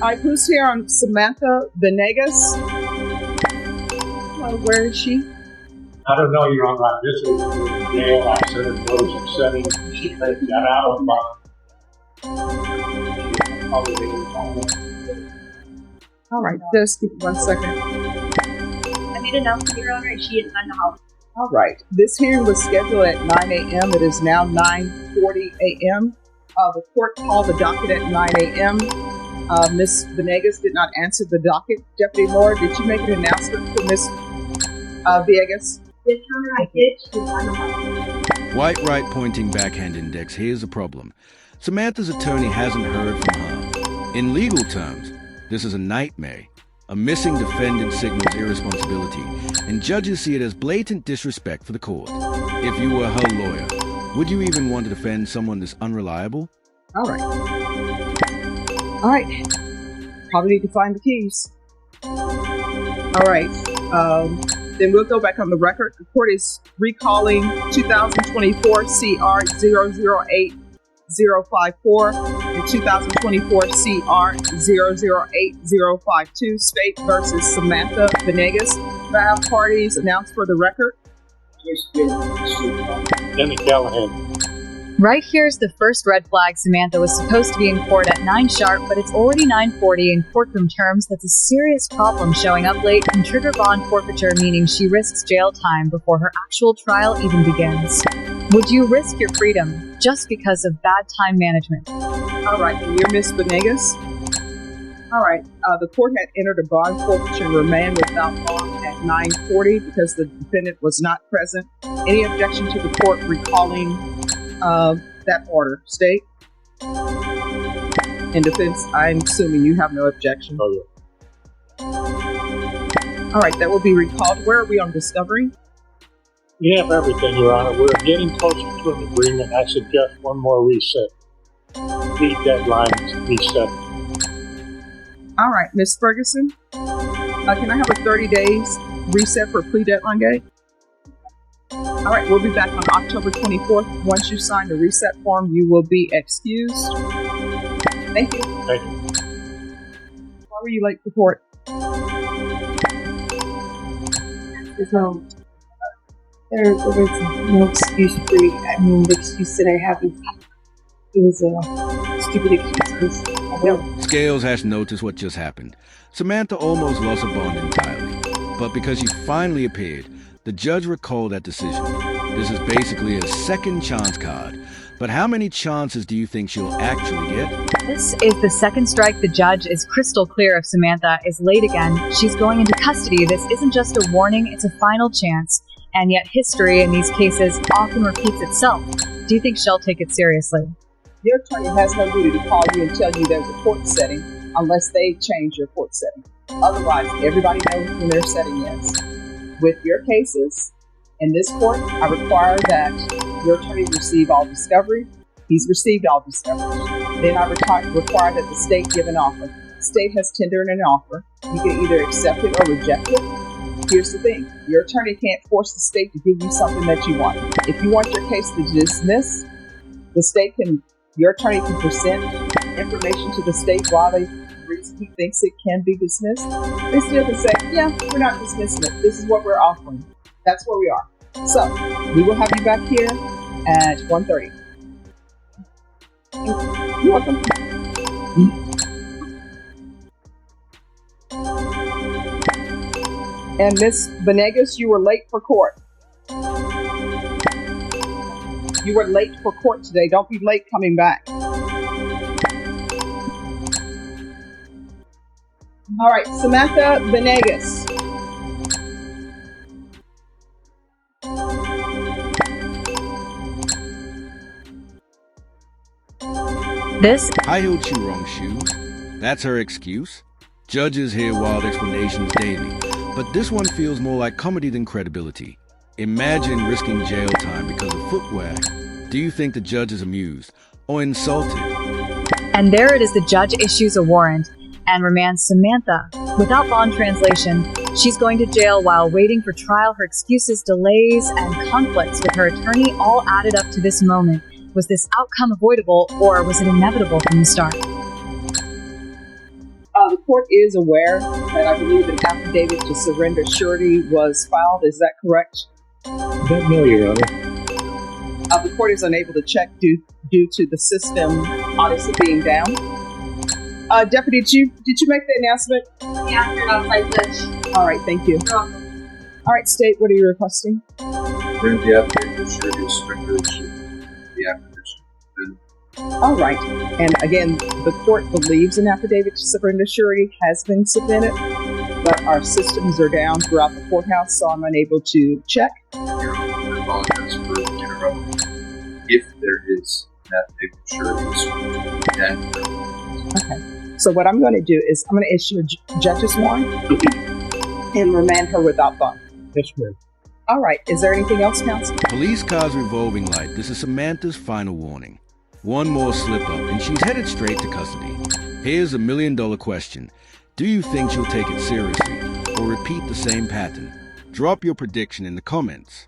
right, who's here on Samantha Venegas? Where is she? I don't know, Your Honor. This is the jail. I sent her notice of setting. She got out of my. All right, just give me 1 second. I made a note for Your Honor, and she didn't find the house. All right, this hearing was scheduled at 9 a.m. It is now 9:40 a.m. The court called the docket at 9 a.m. Ms. Venegas did not answer the docket. Deputy Moore, did you make an announcement for Ms. Villegas? Yes, Your Honor, I did. She didn't find the house. White right pointing backhand index. Here's the problem. Samantha's attorney hasn't heard from her. In legal terms, this is a nightmare. A missing defendant signals irresponsibility, and judges see it as blatant disrespect for the court. If you were her lawyer, would you even want to defend someone this unreliable? All right. All right. Probably need to find the keys. All right. Then we'll go back on the record. The court is recalling 2024 CR 008054 and 2024 CR 008052 State versus Samantha Venegas. Do I have parties announced for the record? Denny Callahan. Right here's the first red flag. Samantha was supposed to be in court at 9 sharp, but it's already 9:40 in courtroom terms. That's a serious problem. Showing up late can trigger bond forfeiture, meaning she risks jail time before her actual trial even begins. Would you risk your freedom just because of bad time management? All right, and you're Ms. Venegas? All right, the court had entered a bond forfeiture remand without bond at 9:40 because the defendant was not present. Any objection to the court recalling that order? State? In defense, I'm assuming you have no objection. Oh, yeah. All right, that will be recalled. Where are we on discovery? We have everything, Your Honor. We're getting closer to an agreement. I suggest one more reset. The deadline reset. All right, Ms. Ferguson, can I have a 30 days reset for plea deadline date? All right, we'll be back on October 24th. Once you sign the reset form, you will be excused. Thank you. Thank you. Why were you late for court? There was no excuse for you. I mean, the excuse that I have is it was a stupid excuse. Scales has noticed what just happened. Samantha almost lost a bond entirely, but because she finally appeared, the judge recalled that decision. This is basically a second chance card. But how many chances do you think she'll actually get? This is the second strike. The judge is crystal clear. If Samantha is late again, she's going into custody. This isn't just a warning, it's a final chance. And yet history in these cases often repeats itself. Do you think she'll take it seriously? Your attorney has no duty to call you and tell you there's a court setting unless they change your court setting. Otherwise, everybody knows when their setting is. With your cases, in this court, I require that your attorney receive all discovery. He's received all discovery. Then I require that the state give an offer. The state has tendered an offer. You can either accept it or reject it. Here's the thing. Your attorney can't force the state to give you something that you want. If you want your case to dismiss, your attorney can present information to the state why the reason he thinks it can be dismissed. They still can say, yeah, we're not dismissing it. This is what we're offering. That's where we are. So, we will have you back here at 1:30. You're welcome. And Ms. Venegas, you were late for court. You were late for court today. Don't be late coming back. All right, Samantha Venegas. This High-heeled shoe, wrong shoes. That's her excuse. Judges hear wild explanations daily, but this one feels more like comedy than credibility. Imagine risking jail time because of footwear. Do you think the judge is amused or insulted? And there it is. The judge issues a warrant and remands Samantha. Without bond translation, she's going to jail while waiting for trial. Her excuses, delays, and conflicts with her attorney all added up to this moment. Was this outcome avoidable, or was it inevitable from the start? court is aware that I believe an affidavit to surrender surety was filed. Is that correct? Don't know, Your Honor. The court is unable to check due to the system honestly being down. Deputy, did you make the announcement? Yeah, you're outside Dutch. All right, thank you. You're welcome. All right, State, what are you requesting? Bring the affidavit to surety surrender the acquisition. All right, and again, the court believes an affidavit to surrender surety has been submitted, but our systems are down throughout the courthouse, so I'm unable to check. Your Honor, I apologize for interrupting. If there is an affidavit to surety, then Okay, so what I'm going to do is I'm going to issue a judge's warrant and remand her without bond. Yes, ma'am. All right, is there anything else, counsel? Police car's revolving light. This is Samantha's final warning. One more slip up and she's headed straight to custody. Here's a $1 million question. Do you think she'll take it seriously or repeat the same pattern? Drop your prediction in the comments.